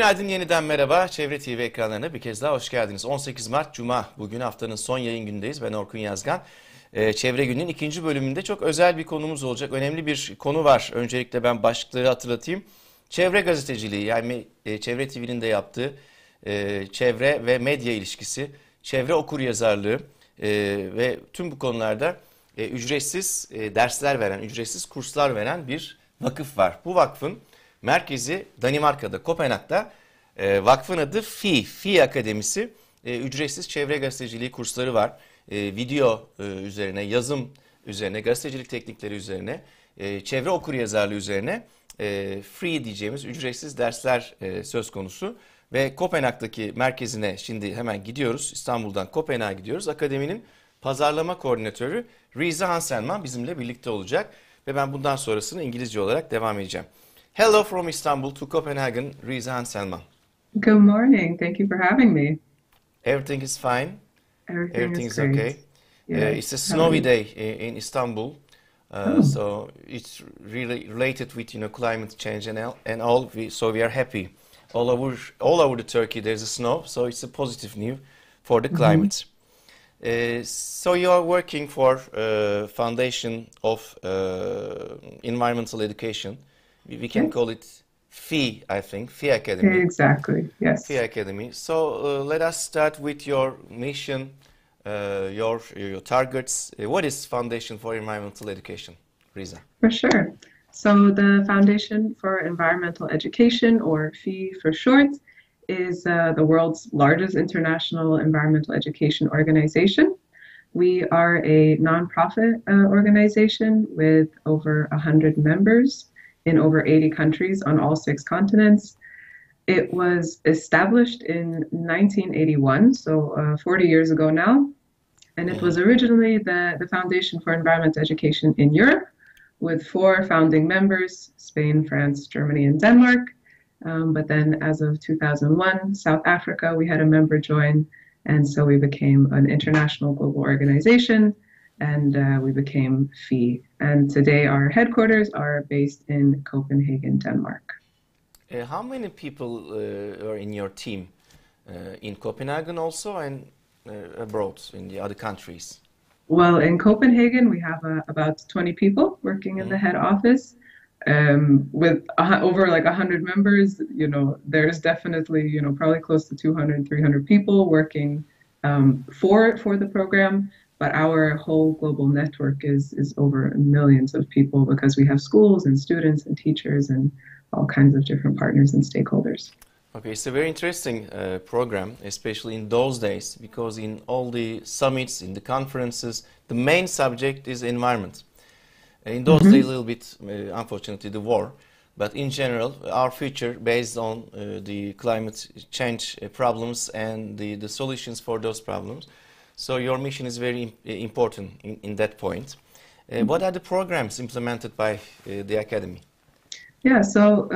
Günaydın, yeniden merhaba. Çevre TV ekranlarına bir kez daha hoş geldiniz. 18 Mart Cuma, bugün haftanın son yayın günündeyiz. Ben Orkun Yazgan. Çevre Günü'nün ikinci bölümünde çok özel bir konumuz olacak. Önemli bir konu var. Öncelikle ben başlıkları hatırlatayım. Çevre gazeteciliği, yani Çevre TV'nin de yaptığı çevre ve medya ilişkisi, çevre okuryazarlığı ve tüm bu konularda ücretsiz dersler veren, ücretsiz kurslar veren bir vakıf var. Bu vakfın merkezi Danimarka'da, Kopenhag'da. Vakfın adı FI Akademisi. Ücretsiz çevre gazeteciliği kursları var. Video üzerine, yazım üzerine, gazetecilik teknikleri üzerine, çevre okuryazarlığı üzerine free diyeceğimiz ücretsiz dersler söz konusu. Ve Kopenhag'daki merkezine şimdi hemen gidiyoruz. İstanbul'dan Kopenhag'a gidiyoruz. Akademinin pazarlama koordinatörü Reeza Hanselmann bizimle birlikte olacak. Ve ben bundan sonrasını İngilizce olarak devam edeceğim. Hello from Istanbul to Copenhagen, Reeza Hanselmann. Good morning. Thank you for having me. Everything is fine. Everything is Okay. great. Yes. It's a snowy day in Istanbul, Oh, so it's really related with climate change and all. So we are happy. All over the Turkey there's a snow, so it's a positive news for the mhm. climate. So you are working for Foundation of Environmental Education. We can Yes, call it FI, I think, FI Academy. exactly. FI Yes, Academy. So let us start with your mission, your targets. What is Foundation for Environmental Education, Riza? for sure. So the Foundation for Environmental Education, or FEE for short, is the world's largest international environmental education organization. We are a nonprofit organization with over 100 members in over 80 countries on all six continents. It was established in 1981, so 40 years ago now, and it was Mhm. originally the Foundation for Environmental Education in Europe, with four founding members: Spain, France, Germany, and Denmark. But then, as of 2001, South Africa, we had a member join, and so we became an international global organization, and we became FEE. And today, our headquarters are based in Copenhagen, Denmark. How many people are in your team in Copenhagen also and abroad in the other countries? Well, in Copenhagen, we have about 20 people working in the Mhm. head office. With over like 100 members, there's definitely, probably close to 200, 300 people working for the program. But our whole global network is over millions of people because we have schools and students and teachers and all kinds of different partners and stakeholders. Okay, it's a very interesting program, especially in those days, because in all the summits, in the conferences, the main subject is environment. In those days, a Mhm. little bit, unfortunately, the war, but in general, our future based on the climate change problems and the solutions for those problems. So your mission is very important in that point. What are the programs implemented by the Academy? Yeah, so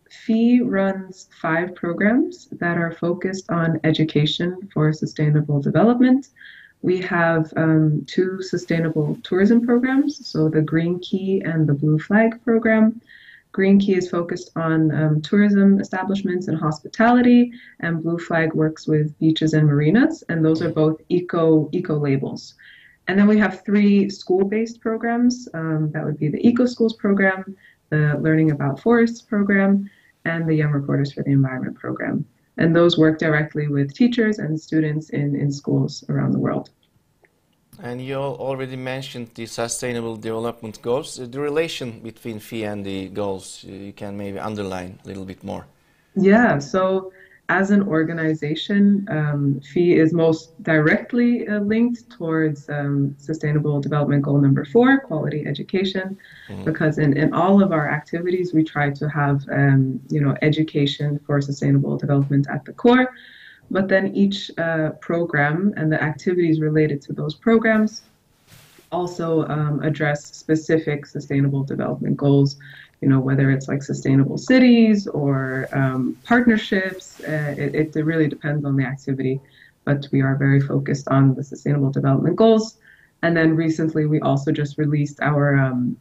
FEE runs 5 programs that are focused on education for sustainable development. We have 2 sustainable tourism programs, so the Green Key and the Blue Flag program. Green Key is focused on tourism establishments and hospitality, and Blue Flag works with beaches and marinas, and those are Mhm. both eco labels. And then we have 3 school-based programs. That would be the Eco Schools program, the Learning About Forests program, and the Young Reporters for the Environment program. And those work directly with teachers and students in schools around the world. And you already mentioned the Sustainable Development Goals. The relation between FI and the goals, you can maybe underline a little bit more. Yeah, so as an organization, FEE is most directly linked towards Sustainable Development Goal number 4, quality education, Mhm. because in all of our activities, we try to have, education for sustainable development at the core. But then each program and the activities related to those programs also address specific sustainable development goals, whether it's like sustainable cities or partnerships. It really depends on the activity, but we are very focused on the sustainable development goals. And then recently, we also just released our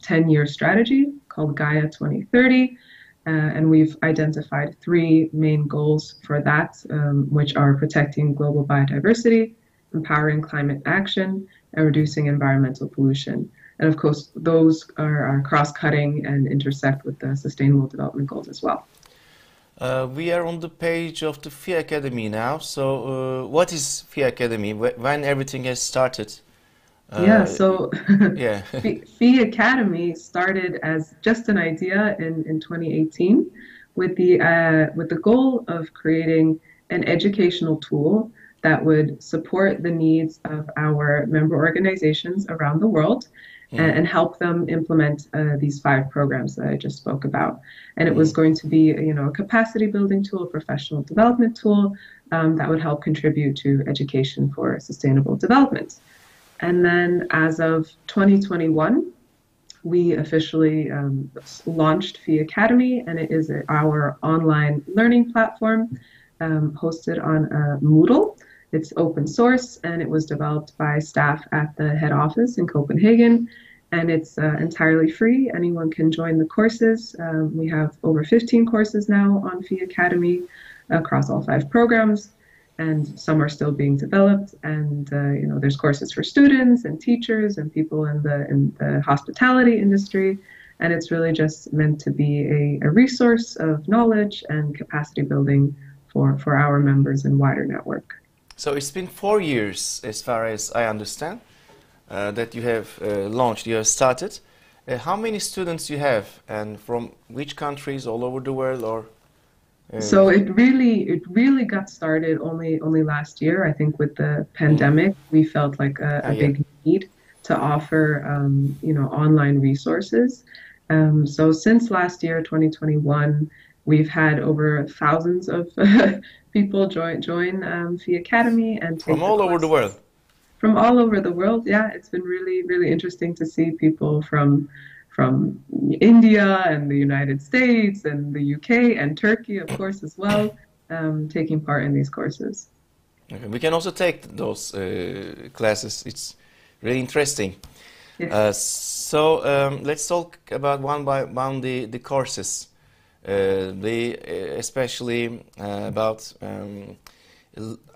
10-year strategy called Gaia 2030. And we've identified three main goals for that, which are protecting global biodiversity, empowering climate action, and reducing environmental pollution. And of course, those are cross-cutting and intersect with the Sustainable Development Goals as well. We are on the page of the FEE Academy now. So what is FEE Academy? When everything has started? Yeah. FEE Academy started as just an idea in 2018 with the goal of creating an educational tool that would support the needs of our member organizations around the world and help them implement these 5 programs that I just spoke about. And it was going to be, a capacity building tool, a professional development tool that would help contribute to education for sustainable development. And then as of 2021, we officially launched FEE Academy, and it is our online learning platform hosted on Moodle. It's open source, and it was developed by staff at the head office in Copenhagen, and it's entirely free. Anyone can join the courses. We have over 15 courses now on FEE Academy across all 5 programs, and some are still being developed. And there's courses for students and teachers and people in the hospitality industry, and it's really just meant to be a resource of knowledge and capacity building for our members and wider network. So it's been 4 years, as far as I understand, that you have launched, you have started. How many students you have, and from which countries all over the world? Or so it really got started only last year. I think with the pandemic, we felt like a big need to offer online resources. So since last year, 2021, we've had over thousands of people join FEE Academy and take from all over the world. From all over the world, yeah. It's been really interesting to see people from India and the United States and the UK and Turkey, of course, as well, taking part in these courses. Okay. We can also take those classes. It's really interesting. Yes. So let's talk about one by one the courses. Especially about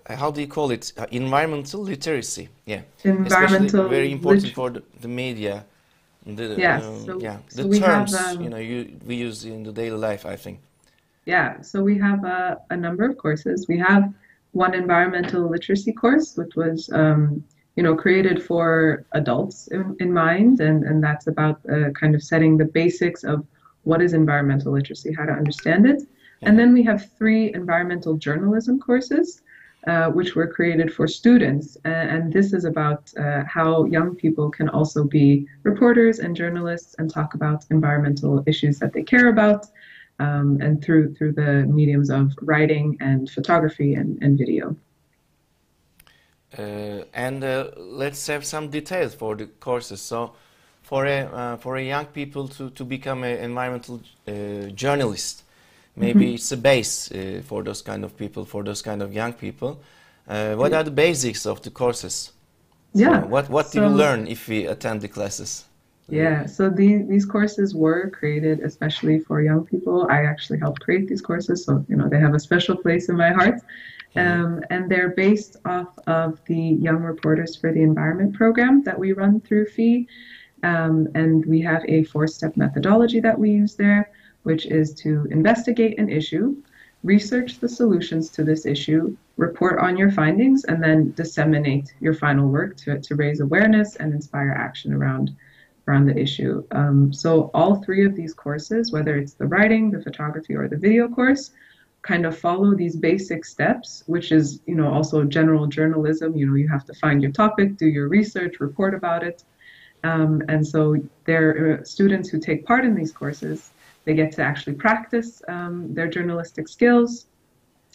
how do you call it? Environmental literacy. Yeah, especially very important for the media. The terms we use in the daily life, I think. Yeah, so we have a number of courses. We have one environmental literacy course, which was created for adults in mind, and that's about kind of setting the basics of what is environmental literacy, how to understand it. And then we have 3 environmental journalism courses, which were created for students. And this is about how young people can also be reporters and journalists and talk about environmental issues that they care about, and through the mediums of writing and photography and video. Let's have some details for the courses. So for a young people to become an environmental journalist, maybe it's a base for those kind of people, for those kind of young people. What are the basics of the courses? Yeah. So what do you learn if we attend the classes? Yeah, so these courses were created especially for young people. I actually helped create these courses, so they have a special place in my heart. And they're based off of the Young Reporters for the Environment program that we run through FEE. And we have a 4-step methodology that we use there, which is to investigate an issue, research the solutions to this issue, report on your findings, and then disseminate your final work to raise awareness and inspire action around the issue. So all 3 of these courses, whether it's the writing, the photography, or the video course, kind of follow these basic steps, which is, also general journalism. You have to find your topic, do your research, report about it. And so there are students who take part in these courses. They get to actually practice their journalistic skills,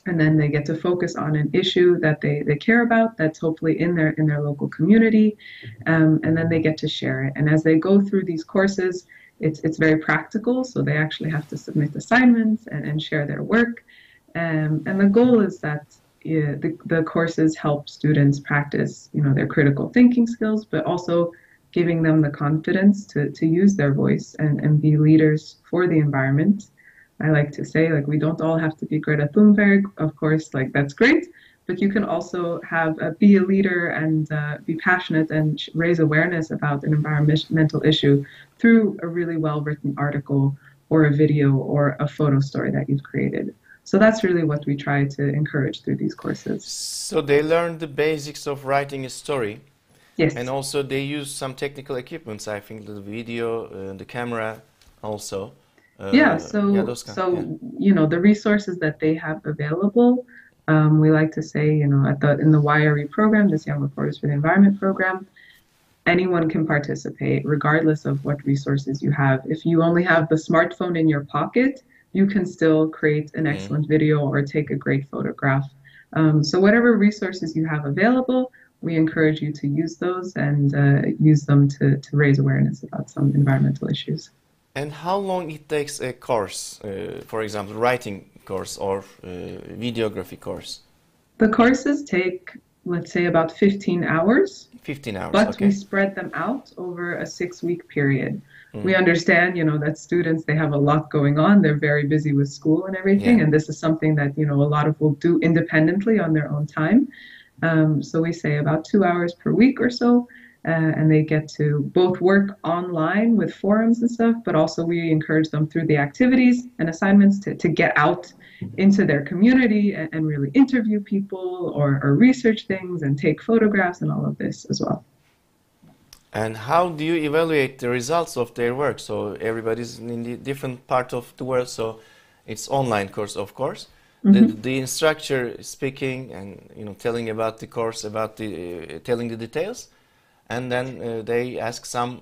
and then they get to focus on an issue that they care about that's hopefully in their local community, and then they get to share it. And as they go through these courses, it's very practical, so they actually have to submit assignments and share their work. And the goal is that the courses help students practice, their critical thinking skills, but also giving them the confidence to use their voice and be leaders for the environment. I like to say, like, we don't all have to be Greta Thunberg, of course, like that's great, but you can also have be a leader and be passionate and raise awareness about an environmental issue through a really well-written article or a video or a photo story that you've created. So that's really what we try to encourage through these courses. So they learn the basics of writing a story. Yes. And also they use some technical equipments, I think the video, the camera also. Yeah, you know, the resources that they have available, we like to say, you know, in the YRE program, this Young Reporters for the Environment program, anyone can participate regardless of what resources you have. If you only have the smartphone in your pocket, you can still create an excellent video or take a great photograph. So whatever resources you have available, we encourage you to use those and use them to raise awareness about some environmental issues. And how long it takes a course, for example, writing course or videography course? The courses take, let's say, about 15 hours. 15 hours, but okay. We spread them out over a 6-week period. We understand, you know, that students, they have a lot going on. They're very busy with school and everything. And this is something that, you know, a lot of will do independently on their own time. So we say about 2 hours per week or so. And they get to both work online with forums and stuff, but also we encourage them through the activities and assignments to get out into their community and really interview people or research things and take photographs and all of this as well. And how do you evaluate the results of their work? So everybody's in the different part of the world, so it's online course, of course. The instructor speaking and, you know, telling about the course, about the telling the details. And then they ask some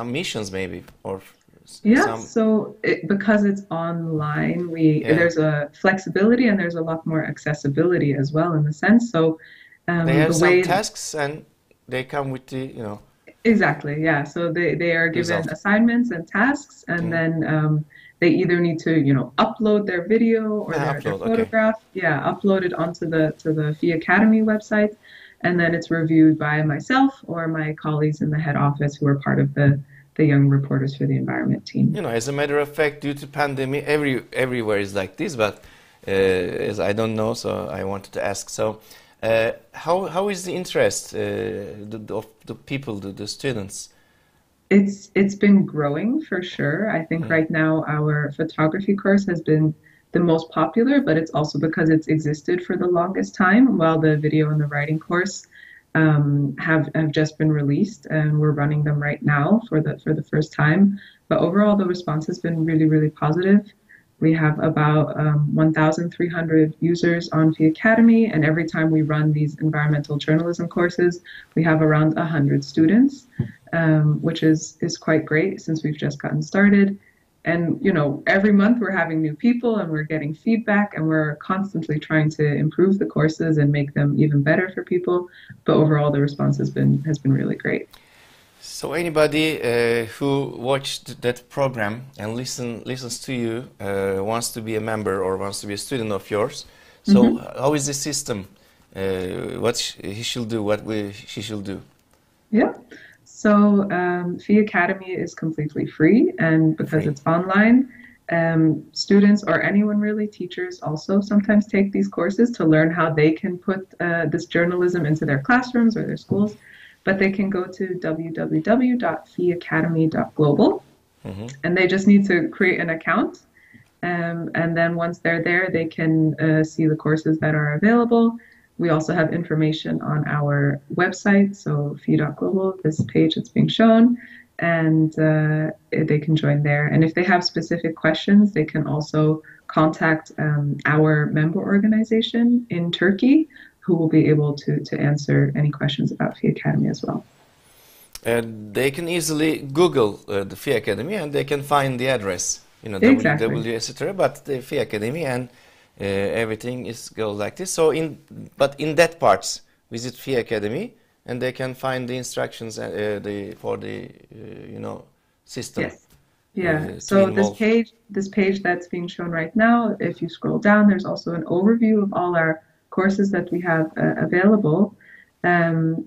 missions maybe, or so because it's online, there's a flexibility and there's a lot more accessibility as well in the sense. So they have some tasks and they come with the, you know. Exactly, yeah. So they are given assignments and tasks, and then they either need to, you know, upload their video or their photograph. Okay. Yeah, upload it onto the FEE Academy website, and then it's reviewed by myself or my colleagues in the head office who are part of the Young Reporters for the Environment team. You know, as a matter of fact, due to pandemic, everywhere is like this, but as I don't know, so I wanted to ask. So, how is the interest of the people, the students? It's been growing for sure. I think right now our photography course has been the most popular, but it's also because it's existed for the longest time, while the video and the writing course have just been released, and we're running them right now for the first time. But overall, the response has been really, really positive. We have about 1,300 users on FEE Academy, and every time we run these environmental journalism courses, we have around 100 students, which is quite great since we've just gotten started. And, you know, every month we're having new people and we're getting feedback, and we're constantly trying to improve the courses and make them even better for people. But overall, the response has been really great. So anybody who watched that program and listens to you wants to be a member or wants to be a student of yours. So how is the system? What he should do? What she should do? Yeah. So FEE Academy is completely free, and because it's online, students or anyone really, teachers also sometimes take these courses to learn how they can put this journalism into their classrooms or their schools. But they can go to www.feeacademy.global, and they just need to create an account. And then once they're there, they can see the courses that are available. We also have information on our website, so fee.global, this page that's being shown, and they can join there. And if they have specific questions, they can also contact our member organization in Turkey, who will be able to answer any questions about FEE Academy as well. They can easily Google the FEE Academy and they can find the address, you know, exactly. www, etc. But the FEE Academy and everything goes like this. So in that part, visit FEE Academy and they can find the instructions for the you know, system. Yes. Yeah. So this page that's being shown right now, if you scroll down, there's also an overview of all our courses that we have available, and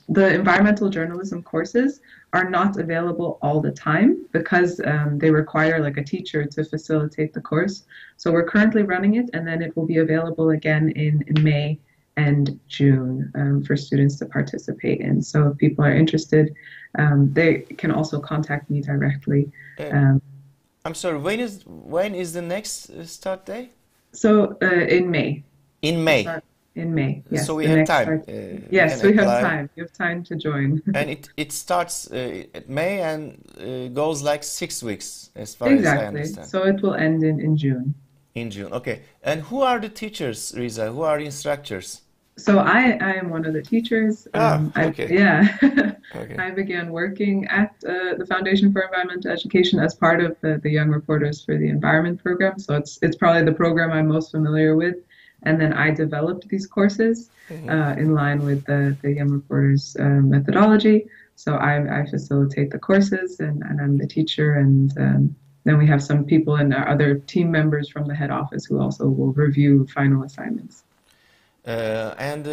The environmental journalism courses are not available all the time because they require like a teacher to facilitate the course. So we're currently running it, and then it will be available again in May and June for students to participate in. So if people are interested, they can also contact me directly. Um, I'm sorry, when is the next start day? so in May. In We May. start in May. Yes, So we the have next time. start. We Yes, can we have apply. time. You have time to join. And it starts at May and goes like 6 weeks, as far as I Exactly. understand, So it will end in June. in June. Okay. And who are the teachers, Reeza? Who are the instructors? So I am one of the teachers. Okay. Yeah, Okay. I began working at the Foundation for Environmental Education as part of the Young Reporters for the Environment program. So it's probably the program I'm most familiar with. And then I developed these courses in line with the Young Reporters methodology. So I facilitate the courses, and I'm the teacher. And then we have some people and our other team members from the head office who also will review final assignments. And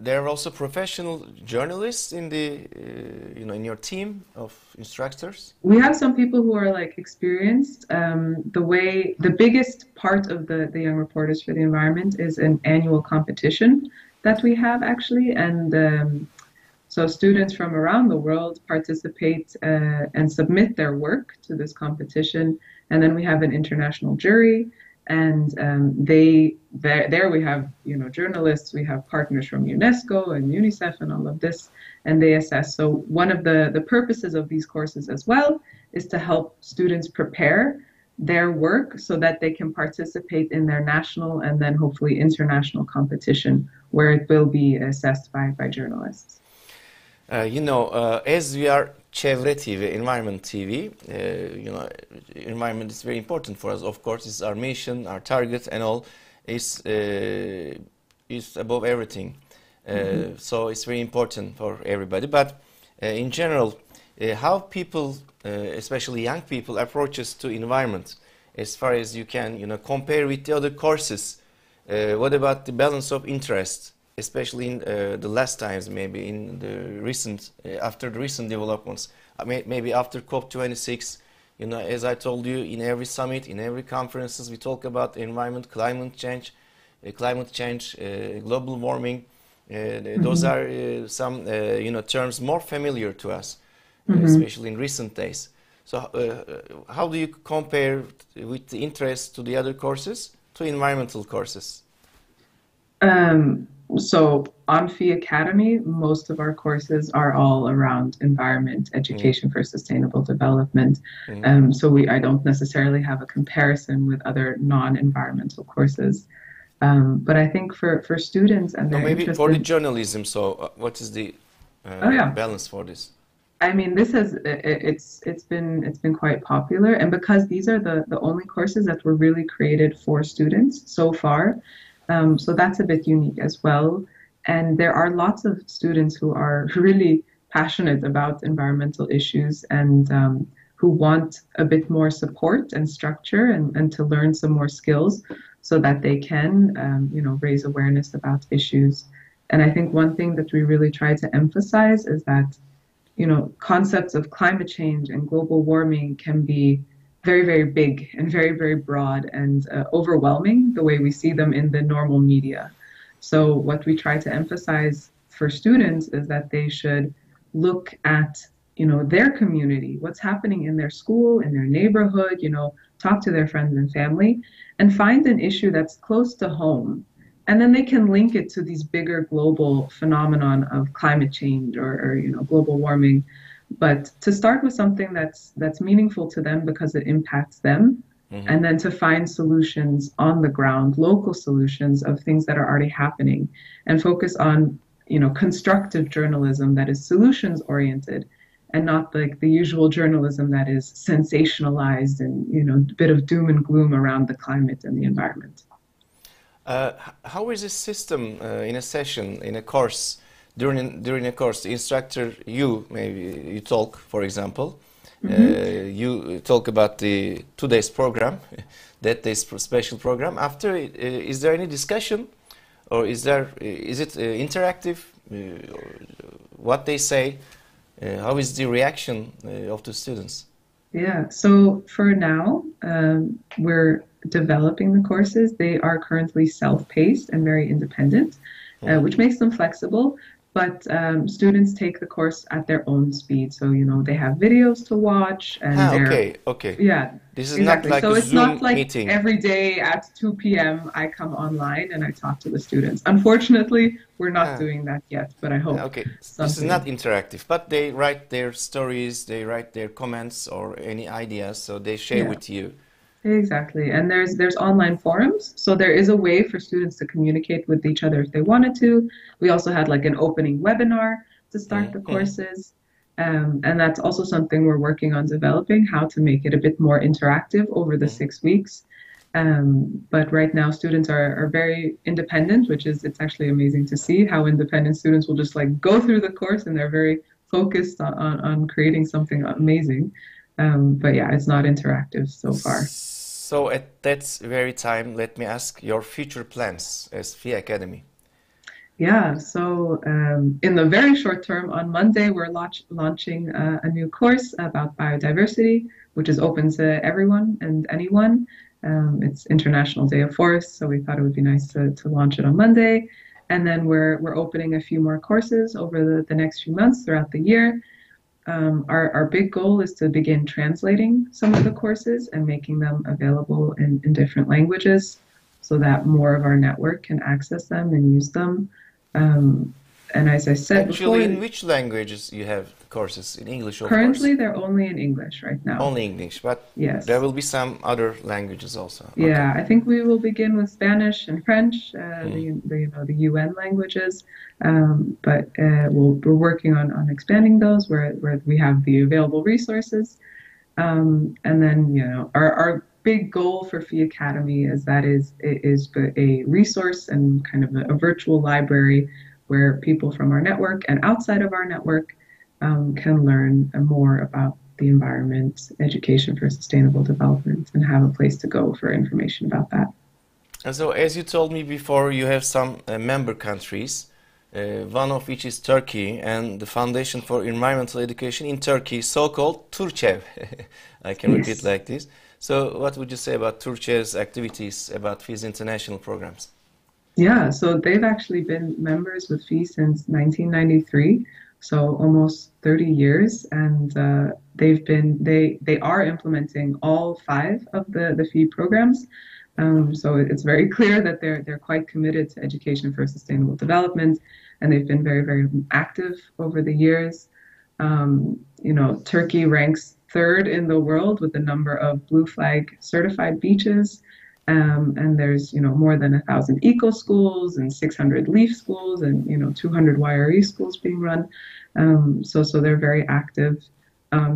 there are also professional journalists in in your team of instructors. We have some people who are like experienced. The biggest part of the Young Reporters for the Environment is an annual competition that we have actually, and so students from around the world participate and submit their work to this competition, and then we have an international jury. And there we have journalists, we have partners from UNESCO and UNICEF and all of this, and they assess. So one of the purposes of these courses as well is to help students prepare their work so that they can participate in their national and then hopefully international competition where it will be assessed by journalists. As we are Çevre TV, Environment TV, environment is very important for us. Of course, it's our mission, our target, and all is above everything. So it's very important for everybody. But in general, how people, especially young people, approaches to environment, as far as you can, compare with the other courses. What about the balance of interest? Especially in the last times, maybe in the after the recent developments, maybe after COP26, as I told you, in every summit, in every conferences, we talk about environment, climate change, global warming. Those are some, terms more familiar to us, especially in recent days. So, how do you compare with the interest to the other courses, to environmental courses? So on FEE Academy, most of our courses are all around environment, education for sustainable development. So I don't necessarily have a comparison with other non-environmental courses. But I think for students and their maybe interest for the in, journalism. So what is the balance for this? I mean, it's been quite popular, and because these are the only courses that were really created for students so far. So that's a bit unique as well. And there are lots of students who are really passionate about environmental issues and who want a bit more support and structure and to learn some more skills so that they can, raise awareness about issues. And I think one thing that we really try to emphasize is that, concepts of climate change and global warming can be very, very big and very, very broad and overwhelming the way we see them in the normal media. So what we try to emphasize for students is that they should look at, their community, what's happening in their school, in their neighborhood, talk to their friends and family, and find an issue that's close to home. And then they can link it to these bigger global phenomenon of climate change or global warming. But to start with something that's meaningful to them because it impacts them, and then to find solutions on the ground, local solutions of things that are already happening, and focus on, constructive journalism that is solutions oriented, and not like the usual journalism that is sensationalized and, a bit of doom and gloom around the climate and the environment. How is this system in a session, in a course? During a course, the instructor, you talk, for example, you talk about the 2 days program, that day's special program. After, is there any discussion, or is it interactive? what they say? How is the reaction of the students? Yeah, so for now, we're developing the courses. They are currently self-paced and very independent, which makes them flexible. But students take the course at their own speed. So, you know, they have videos to watch and Okay, okay. yeah, This is exactly. not like So a it's not Zoom like meeting. every day at 2 p.m. I come online and I talk to the students. Unfortunately, we're not doing that yet, but I hope Okay, this is someday. not interactive, but they write their stories, they write their comments or any ideas, so they share Yeah. with you. Exactly. And there's online forums. So there is a way for students to communicate with each other if they wanted to. We also had like an opening webinar to start the Mhm. courses. And that's also something we're working on developing, how to make it a bit more interactive over the Mhm. 6 weeks. But right now students are very independent, which is, it's actually amazing to see how independent students will just like go through the course and they're very focused on creating something amazing. But yeah, it's not interactive so far. So at that very time, let me ask your future plans as FI Academy. Yeah, so in the very short term, on Monday, we're launching a new course about biodiversity, which is open to everyone and anyone. It's International Day of Forests, so we thought it would be nice to launch it on Monday. And then we're opening a few more courses over the next few months throughout the year. Our big goal is to begin translating some of the courses and making them available in different languages so that more of our network can access them and use them. Um, and as I said Actually, before, in which languages you have courses? In English, of course. currently they're only in English right now. Only English, but there Yes. will be some other languages also. Okay. Yeah, I think we will begin with Spanish and French, Mm. the UN languages, but we're working on expanding those where we have the available resources. And then, you know, our big goal for Fee Academy is a resource and kind of a virtual library where people from our network and outside of our network can learn more about the environment, education for sustainable development, and have a place to go for information about that. And so, as you told me before, you have some member countries, one of which is Turkey, and the Foundation for Environmental Education in Turkey, so-called Turçev. I can repeat Yes. like this. So, what would you say about Turçev's activities, about FI's international programs? Yeah, so they've actually been members with FEE since 1993, so almost 30 years, and they are implementing all five of the FEE programs. So it's very clear that they're quite committed to education for sustainable development, and they've been very, very active over the years. You know, Turkey ranks third in the world with the number of blue flag certified beaches. And there's, you know, more than 1,000 eco schools and 600 leaf schools and, you know, 200 YRE schools being run. So they're very active.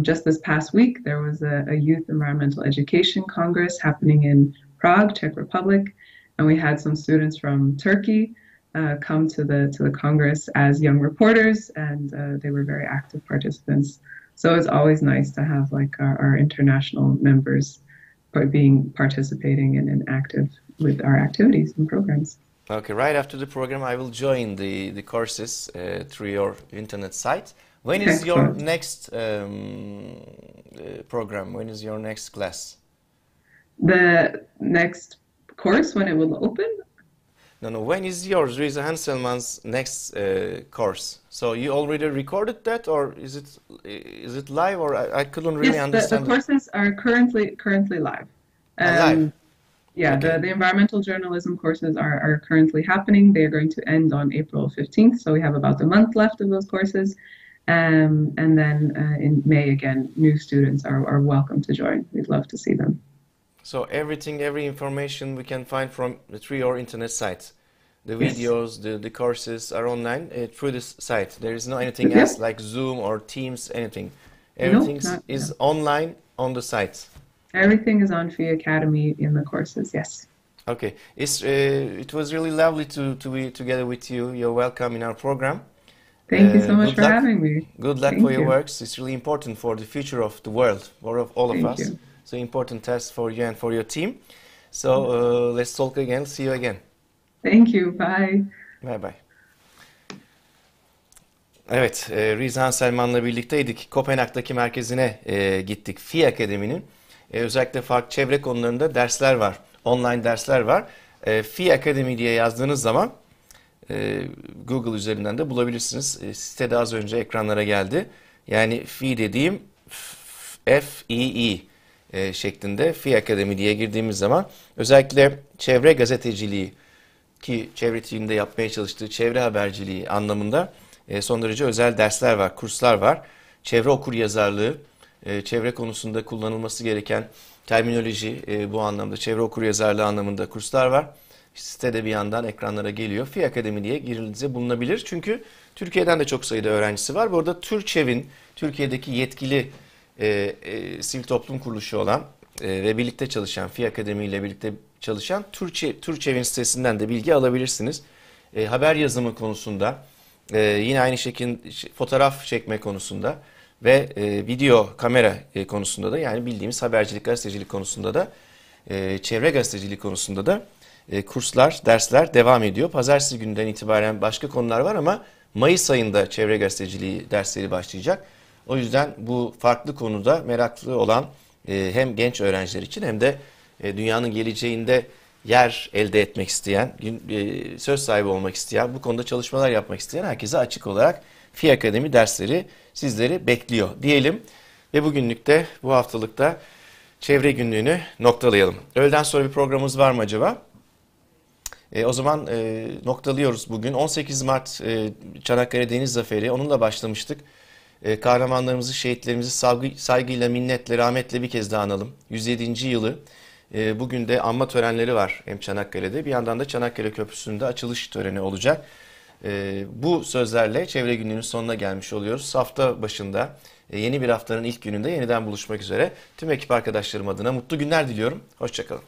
Just this past week, there was a Youth Environmental Education Congress happening in Prague, Czech Republic, and we had some students from Turkey come to the Congress as young reporters, and they were very active participants. So it's always nice to have like our international members participating and active with our activities and programs. Okay, right after the program, I will join the courses through your internet site. When is your Excellent. next program? When is your next class? The next course, when it will open, No, no. When is yours, Reeza Hanselmann's next course? So you already recorded that, or is it live, or I couldn't really yes, the understand it. courses are currently live. Live. Um, yeah, Okay. the environmental journalism courses are currently happening. They are going to end on April 15th, so we have about a month left of those courses. And then in May, again, new students are welcome to join. We'd love to see them. So every information we can find from through your internet site. The Yes. videos, the courses are online through this site. There is no anything else Yep. like Zoom or Teams, anything. Nope, Everything not is no. online on the site. Everything is on Fee Academy in the courses. Yes. Okay, it was really lovely to be together with you. You're welcome in our program. Thank you so much Good for luck. having me. Good luck for Thank your you. works. It's really important for the future of the world, for of all of Thank us. you. So important task for you and for your team. So let's talk again. See you again. Thank you. Bye. Bye bye. Evet, Reeza Hanselmann'la birlikteydik. Kopenhag'daki merkezine gittik. Fİ Akademi'nin. Özellikle farklı çevre konularında dersler var. Online dersler var. Fİ Akademi diye yazdığınız zaman Google üzerinden de bulabilirsiniz. Sitede az önce ekranlara geldi. Yani Fİ dediğim F-I-I şeklinde Fİ Akademi diye girdiğimiz zaman özellikle çevre gazeteciliği ki Çevre TV'nin de yapmaya çalıştığı çevre haberciliği anlamında son derece özel dersler var, kurslar var. Çevre okuryazarlığı, çevre konusunda kullanılması gereken terminoloji bu anlamda, çevre okuryazarlığı anlamında kurslar var. Sitede bir yandan ekranlara geliyor. Fİ Akademi diye girildiğinizde bulunabilir. Çünkü Türkiye'den de çok sayıda öğrencisi var. Bu arada Türkçev'in Türkiye'deki yetkili sivil toplum kuruluşu olan ve birlikte çalışan, Fİ Akademi ile birlikte çalışan Türkçev'in sitesinden de bilgi alabilirsiniz. Haber yazımı konusunda, yine aynı şekilde fotoğraf çekme konusunda ve video kamera konusunda da, yani bildiğimiz habercilik, gazetecilik konusunda da, çevre gazeteciliği konusunda da kurslar, dersler devam ediyor. Pazartesi günden itibaren başka konular var ama Mayıs ayında çevre gazeteciliği dersleri başlayacak. O yüzden bu farklı konuda meraklı olan hem genç öğrenciler için hem de dünyanın geleceğinde yer elde etmek isteyen, söz sahibi olmak isteyen, bu konuda çalışmalar yapmak isteyen herkese açık olarak Fİ Akademi dersleri sizleri bekliyor diyelim. Ve bugünlük de, bu haftalıkta çevre günlüğünü noktalayalım. Öğleden sonra bir programımız var mı acaba? O zaman noktalıyoruz bugün. 18 Mart Çanakkale Deniz Zaferi, onunla başlamıştık. Kahramanlarımızı, şehitlerimizi saygıyla, minnetle, rahmetle bir kez daha analım. 107. yılı. Bugün de anma törenleri var hem Çanakkale'de. Bir yandan da Çanakkale Köprüsü'nde açılış töreni olacak. Bu sözlerle Çevre Günlüğü'nün sonuna gelmiş oluyoruz. Hafta başında, yeni bir haftanın ilk gününde yeniden buluşmak üzere. Tüm ekip arkadaşlarım adına mutlu günler diliyorum. Hoşça kalın.